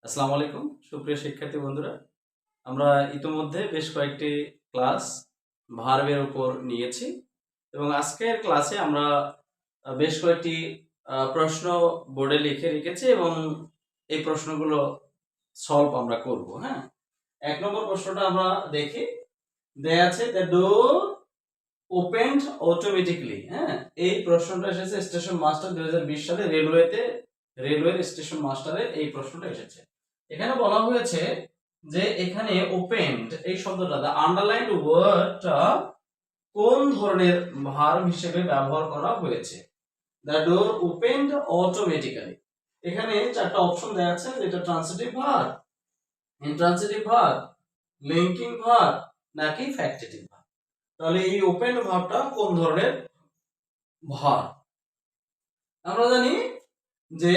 আসসালামু আলাইকুম সুপ্রিয় শিক্ষার্থী বন্ধুরা, আমরা ইতিমধ্যে বেশ কয়েকটি ক্লাস ভার্বের উপর নিয়েছি এবং আজকের ক্লাসে আমরা বেশ কয়েকটি প্রশ্ন বোর্ডে লিখে রেখেছি এবং এই প্রশ্নগুলো সলভ আমরা করব। হ্যাঁ, ১ নম্বর প্রশ্নটা আমরা দেখি। দেয়া আছে দ্য ডোর ওপেনড অটোমেটিক্যালি। হ্যাঁ, এই প্রশ্নটা এসেছে স্টেশন মাস্টার ২০২০ সালে রেলওয়ের স্টেশন মাস্টারের এই প্রশ্নটা এসেছে। এখানে বলা হয়েছে যে এখানে ওপেনড এই শব্দটা, দ্য আন্ডারলাইন্ড ওয়ার্ডটা কোন ধরনের ভার্ব হিসেবে ব্যবহার করা হয়েছে। দ্য ডোর ওপেনড অটোমেটিক্যালি, এখানে চারটা অপশন দেওয়া আছে, যেটা transitive verb, intransitive verb, linking verb নাকি ফ্যাক্টিটিভ ভার্ব। তাহলে এই ওপেনড ভার্বটা কোন ধরনের ভার্ব? আমরা জানি যে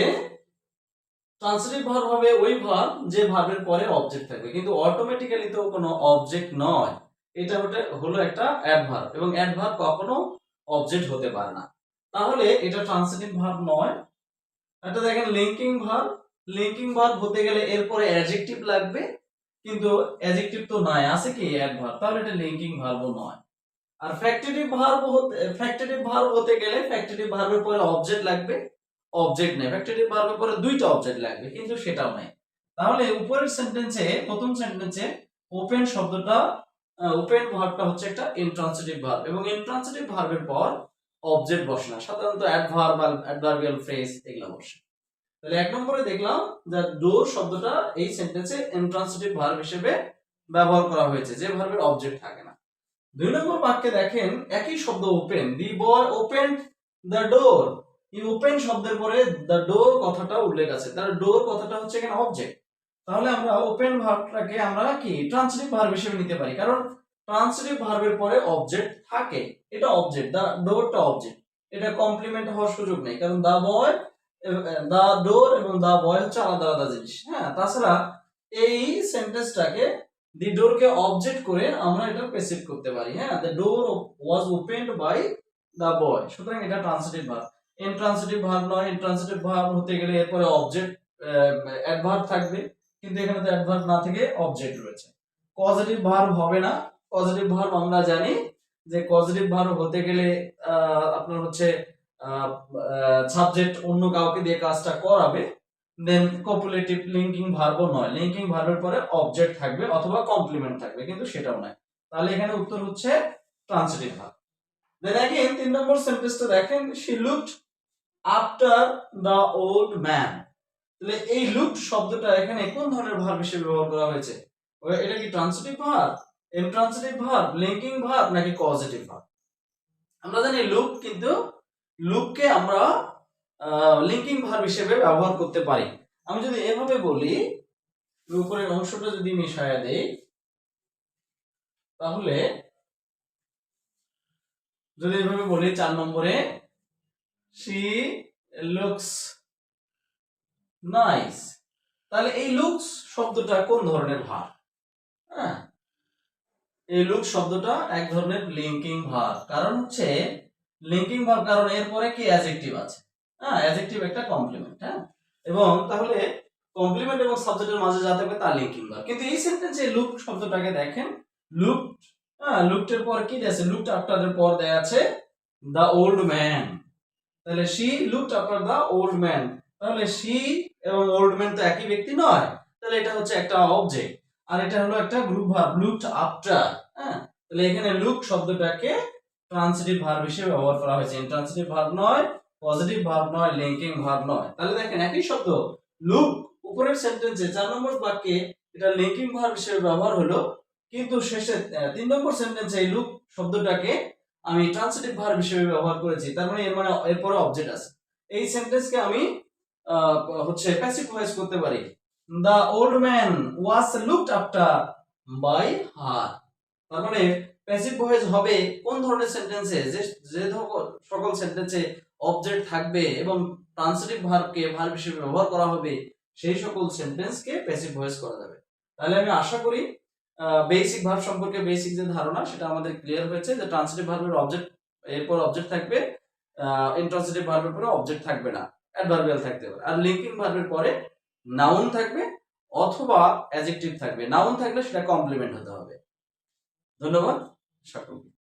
ট্রান্সিটিভ ভার্ব হবে ওই ভার্ব যে ভার্বের পরে অবজেক্ট থাকবে, কিন্তু অটোমেটিক্যালি তো কোনো অবজেক্ট নয়, এটা হলো একটা অ্যাডভার্ব এবং অ্যাডভার্ব কখনো অবজেক্ট হতে পারে না, তাহলে এটা ট্রান্সিটিভ ভার্ব নয়। এটা দেখেন লিঙ্কিং ভার্ব হতে গেলে এরপরে অ্যাডজেক্টিভ লাগবে, কিন্তু অ্যাডজেক্টিভ তো নাই, আছে কি অ্যাডভার্ব, তাহলে এটা লিঙ্কিং ভার্বও নয়। আর ফ্যাক্টিটিভ ভার্ব হতে গেলে ফ্যাক্টিটিভ ভার্বের পরে অবজেক্ট লাগবে, অবজেক্ট নেই, ফ্যাক্টিটিভ ভার্বের পরে দুইটা অবজেক্ট লাগবে, কিন্তু সেটাও নাই। তাহলে উপরের সেন্টেন্সে, প্রথম সেন্টেন্সে ওপেন শব্দটা, ওপেন ভার্বটা হচ্ছে একটা ইন্ট্রান্সিটিভ ভার্ব এবং ইন্ট্রান্সিটিভ ভার্বের পর অবজেক্ট বসে না, সাধারণত অ্যাডভার্ব আর অ্যাডভার্বিয়াল ফ্রেজ এগুলো বসে। তাহলে ১ নম্বরে দেখলাম যে ডোর শব্দটা এই সেন্টেন্সে ইন্ট্রান্সিটিভ ভার্ব হিসেবে ব্যবহার করা হয়েছে, যে ভার্বের অবজেক্ট থাকে না। ২ নম্বর বাক্যে দেখেন একই শব্দ open, the boy opened the door. এই ওপেন শব্দের পরে দ্য ডোর কথাটা উল্লেখ আছে, তার ডোর কথাটা হচ্ছে এখানে অবজেক্ট। তাহলে আমরা ওপেন ভার্বটাকে আমরা কি ট্রান্সিটিভ ভার্ব হিসেবে নিতে পারি, কারণ ট্রান্সিটিভ ভার্বের পরে অবজেক্ট থাকে, এটা অবজেক্ট, দ্য ডোরটা অবজেক্ট, এটা কমপ্লিমেন্ট হওয়ার সুযোগ নেই, কারণ দ্য ডোর এবং দ্য বয় হচ্ছে আলাদা আলাদা জিনিস। হ্যাঁ, তাছাড়া এই সেন্টেন্সটাকে দি ডোরকে অবজেক্ট করে আমরা এটা প্যাসিভ করতে পারি। হ্যাঁ, the door was opened by the boy, সুতরাং এটা ট্রান্সিটিভ ভার্ব। ইন্ট্রান্সিটিভ ভার্ব নয়, ইন্ট্রান্সিটিভ ভার্ব হতে গেলে এরপরে অবজেক্ট অ্যাডভার্ব থাকবে, কিন্তু এখানে তো অ্যাডভার্ব না থেকে অবজেক্ট রয়েছে। পজিটিভ ভার্ব হবে না। পজিটিভ ভার্ব আমরা জানি যে পজিটিভ ভার্ব হতে গেলে আপনার হচ্ছে সাবজেক্ট অন্য কাউকে দিয়ে কাজটা করাবে, দেন কপুলেটিভ। লিঙ্কিং ভার্বও নয়, লিঙ্কিং ভার্বের পরে অবজেক্ট থাকবে অথবা কমপ্লিমেন্ট থাকবে, কিন্তু সেটাও নয়। তাহলে এখানে উত্তর হচ্ছে ট্রান্সিটিভ ভার্ব। দেন अगेन ৩ নম্বর সেন্টেন্সটা দেখেন, she looked after the old man. তাহলে এই লুকড শব্দটা এখানে কোন ধরনের ভার্ব হিসেবে ব্যবহার করা হয়েছে? এটা কি transitive verb, intransitive verb, linking verb নাকি কজেটিভ ভার্ব? আমরা জানি লুক, কিন্তু লুককে আমরা লিঙ্কিং ভার্ব হিসেবে ব্যবহার করতে পারি। আমি যদি এভাবে বলি, উপরের অংশটা যদি মিশায়া দেই, তাহলে যদি এভাবে বলি ৪ নম্বরে, শি লুকস নাইস, তাহলে এই লুকস শব্দটা কোন ধরনের ভার্ব? হ্যাঁ, এই লুকস শব্দটা এক ধরনের লিঙ্কিং ভার্ব, কারণ হচ্ছে লিঙ্কিং ভার্ব, কারণ এরপরে কি অ্যাডজেক্টিভ আছে। হ্যাঁ, অ্যাডজেক্টিভ একটা কমপ্লিমেন্ট। হ্যাঁ, এবং তাহলে কমপ্লিমেন্ট এবং সাবজেক্টের মাঝে যা থাকবে তা লিঙ্কিং ভার্ব। কিন্তু এই সেন্টেন্সে লুক শব্দটাকে দেখেন, লুক, হ্যাঁ, লুকটের পর কি আছে, লুকড আফটার এর পর দেয়া আছে দা ওল্ড ম্যান। তাহলে she looked after the old man, তাহলে শি এবং ওল্ড ম্যান তো একই ব্যক্তি নয়, তাহলে এটা হচ্ছে একটা অবজেক্ট, আর এটা হলো একটা গ্রুপ ভার্ব, লুকড আফটার। হ্যাঁ, তাহলে এখানে লুক শব্দটাকে ট্রান্সিটিভ ভার্ব হিসেবে ব্যবহার করা হয়েছে, ইন্ট্রান্সিটিভ ভার্ব নয়, পজিটিভ ভার্ব নয়, লিঙ্কিং ভার্ব নয়। তাহলে দেখেন একই শব্দ লুক উপরের সেন্টেন্সে ৪ নম্বর বাক্যে এটা লিঙ্কিং ভার্ব হিসেবে ব্যবহার হলো, কিন্তু শেষে ৩ নম্বর সেন্টেন্সে এই লুক শব্দটাকে আমি ট্রান্সিটিভ ভার্ব হিসেবে ব্যবহার করেছি, তার মানে এরপরে অবজেক্ট আছে। এই সেন্টেন্সকে আমি হচ্ছে প্যাসিভ ভয়েস করতে পারি, the old man was looked after by her. তার মানে প্যাসিভ ভয়েস হবে কোন ধরনের সেন্টেন্সে, যে সকল সেন্টেন্সে অবজেক্ট থাকবে এবং ট্রান্সিটিভ ভার্বকে ভার্ব হিসেবে ব্যবহার করা হবে, সেই সকল সেন্টেন্সকে প্যাসিভ ভয়েস করা যাবে। তাহলে আমি আশা করি বেসিক ভার্ব সম্পর্কে বেসিক যে ধারণা সেটা আমাদের ক্লিয়ার হয়েছে, যে ট্রান্সিটিভ ভার্বের অবজেক্ট এরপর অবজেক্ট থাকবে, ইন্ট্রান্সিটিভ ভার্বের পরে অবজেক্ট থাকবে না, অ্যাডভার্বিয়াল থাকতে পারে, আর লিঙ্কিং ভার্বের পরে নাউন থাকবে অথবা অ্যাডজেক্টিভ থাকবে, নাউন থাকলে সেটা কমপ্লিমেন্ট হতে হবে। ধন্যবাদ সকলকে।